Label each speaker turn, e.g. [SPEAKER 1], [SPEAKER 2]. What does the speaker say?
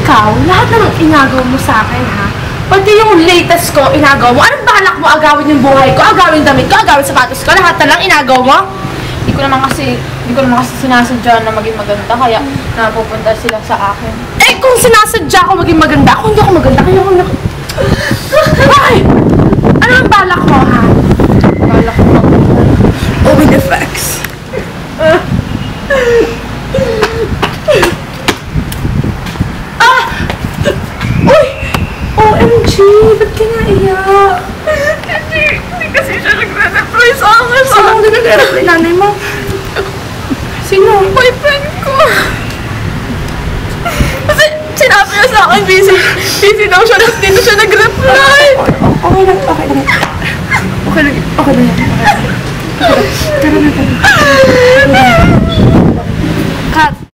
[SPEAKER 1] ikaw, lahat ng inagaw mo sa akin, ha? Pati yung latest ko, inagaw mo. Anong balak mo agawin yung buhay ko? Agawin damit ko? Agawin sapatos ko? Lahat na lang inagaw mo?
[SPEAKER 2] Hindi ko naman kasi sinasadya na maging maganda, kaya napupunta sila sa akin.
[SPEAKER 1] Eh, kung sinasadya ko maging maganda, ako hindi ako maganda, kaya ako Ay! Ano ang balak mo, ha?
[SPEAKER 2] Balak ko magmahal.
[SPEAKER 1] Oh, with effects. Uy! OMG! Ba't ka naiyak?
[SPEAKER 2] Hindi kasi siya nagre-reply sa akin.
[SPEAKER 1] Sino ang nagre-reply? Nanay mo? Sino?
[SPEAKER 2] Boyfriend ko. Kasi sinabi niya sa akin, busy daw siya, tapos dito siya nag-reply.
[SPEAKER 1] Okay lang. Okay lang. Tara na.